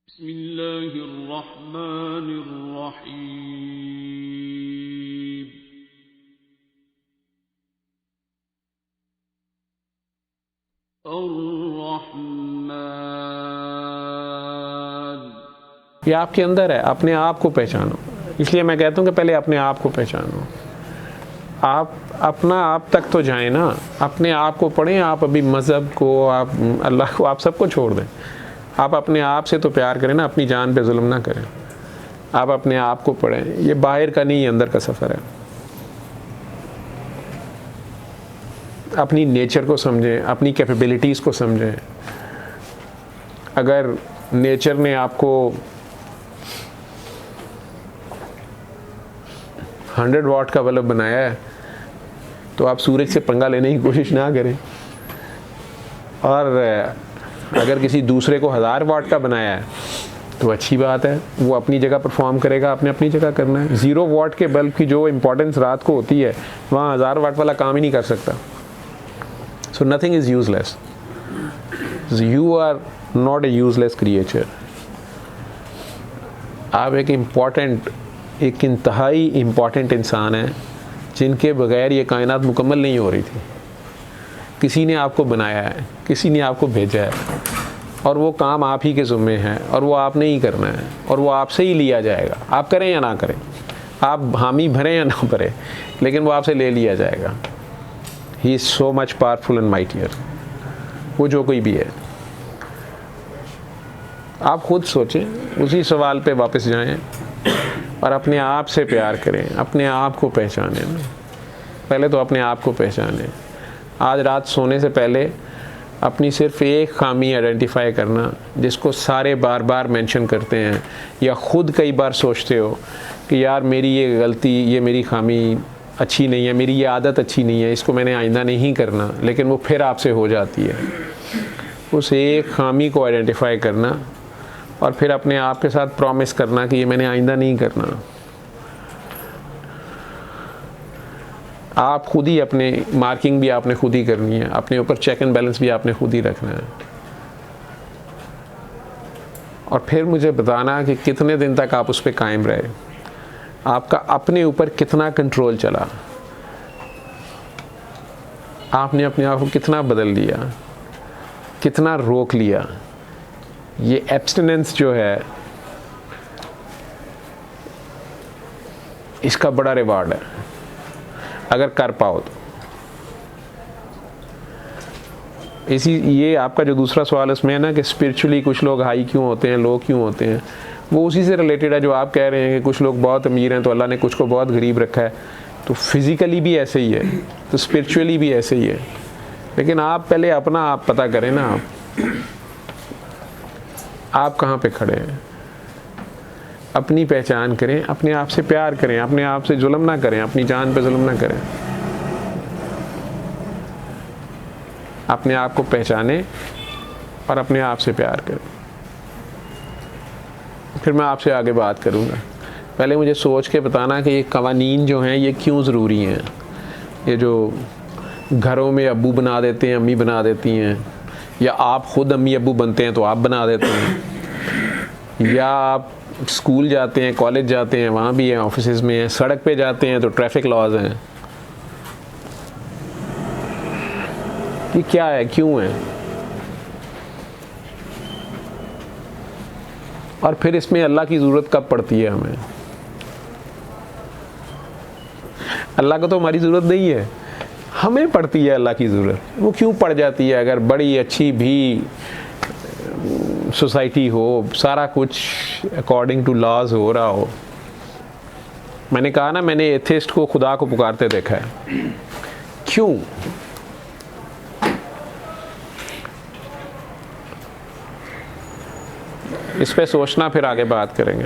बिस्मिल्लाहिर्रहमानिर्रहीम। अर्रहमान। ये आपके अंदर है, अपने आप को पहचानो। इसलिए मैं कहता हूँ कि पहले अपने आप को पहचानो। आप अपना आप तक तो जाएं ना, अपने आप को पढ़ें। आप अभी मज़हब को, आप अल्लाह को, आप सबको छोड़ दें। आप अपने आप से तो प्यार करें ना, अपनी जान पे जुल्म ना करें। आप अपने आप को पढ़ें। ये बाहर का नहीं, अंदर का सफ़र है। अपनी नेचर को समझें, अपनी कैपेबिलिटीज़ को समझें। अगर नेचर ने आपको 100 वाट का बल्ब बनाया है तो आप सूरज से पंगा लेने की कोशिश ना करें। और अगर किसी दूसरे को 1000 वाट का बनाया है तो अच्छी बात है, वो अपनी जगह परफॉर्म करेगा, आपने अपनी जगह करना है। 0 वाट के बल्ब की जो इम्पोर्टेंस रात को होती है, वहाँ 1000 वाट वाला काम ही नहीं कर सकता। So nothing is useless. You are not a useless creature. आप एक इंतहाई इम्पॉर्टेंट इंसान है जिनके बगैर ये कायनात मुकम्मल नहीं हो रही थी। किसी ने आपको बनाया है, किसी ने आपको भेजा है, और वो काम आप ही के ज़िम्मे है, और वो आपने ही करना है, और वो आपसे ही लिया जाएगा। आप करें या ना करें, आप हामी भरें या ना भरें, लेकिन वो आपसे ले लिया जाएगा। He is so much powerful and mightier, वो जो कोई भी है। आप खुद सोचें, उसी सवाल पे वापस जाएं और अपने आप से प्यार करें, अपने आप को पहचानें। पहले तो अपने आप को पहचानें। आज रात सोने से पहले अपनी सिर्फ एक खामी आइडेंटिफाई करना, जिसको सारे बार बार मेंशन करते हैं, या ख़ुद कई बार सोचते हो कि यार मेरी ये गलती, ये मेरी खामी अच्छी नहीं है, मेरी ये आदत अच्छी नहीं है, इसको मैंने आइंदा नहीं करना, लेकिन वो फिर आपसे हो जाती है। उस एक खामी को आइडेंटिफाई करना और फिर अपने आप के साथ प्रॉमिस करना कि ये मैंने आइंदा नहीं करना। आप खुद ही अपने मार्किंग भी आपने खुद ही करनी है, अपने ऊपर चेक एंड बैलेंस भी आपने खुद ही रखना है। और फिर मुझे बताना कि कितने दिन तक आप उस पर कायम रहे, आपका अपने ऊपर कितना कंट्रोल चला, आपने अपने आप को कितना बदल लिया, कितना रोक लिया। ये एब्स्टिनेंस जो है, इसका बड़ा रिवार्ड है अगर कर पाओ तो। ये आपका जो दूसरा सवाल इसमें है ना कि स्पिरिचुअली कुछ लोग हाई क्यों होते हैं, लो क्यों होते हैं, वो उसी से रिलेटेड है जो आप कह रहे हैं कि कुछ लोग बहुत अमीर हैं तो अल्लाह ने कुछ को बहुत गरीब रखा है। तो फिज़िकली भी ऐसे ही है, तो स्पिरिचुअली भी ऐसे ही है। लेकिन आप पहले अपना आप पता करें ना, आप कहाँ पे खड़े हैं। अपनी पहचान करें, अपने आप से प्यार करें, अपने आप से जुल्म ना करें, अपनी जान पे जुल्म ना करें। अपने आप को पहचानें और अपने आप से प्यार करें। फिर मैं आपसे आगे बात करूँगा। पहले मुझे सोच के बताना कि ये कवानीन जो हैं ये क्यों ज़रूरी हैं। ये जो घरों में अब्बू बना देते हैं, अम्मी बना देती हैं, या आप ख़ुद अम्मी अब्बू बनते हैं तो आप बना देते हैं, या आप स्कूल जाते हैं, कॉलेज जाते हैं, वहाँ भी हैं, ऑफिस में हैं, सड़क पे जाते हैं तो ट्रैफिक लॉज हैं। ये क्या है, क्यों है, और फिर इसमें अल्लाह की ज़रूरत कब पड़ती है हमें। अल्लाह को तो हमारी ज़रूरत नहीं है, हमें पड़ती है अल्लाह की ज़रूरत। वो क्यों पड़ जाती है? अगर बड़ी अच्छी भी सोसाइटी हो, सारा कुछ अकॉर्डिंग टू लॉज हो रहा हो। मैंने कहा ना, मैंने एथिस्ट को खुदा को पुकारते देखा है। क्यों? इस पे सोचना, फिर आगे बात करेंगे।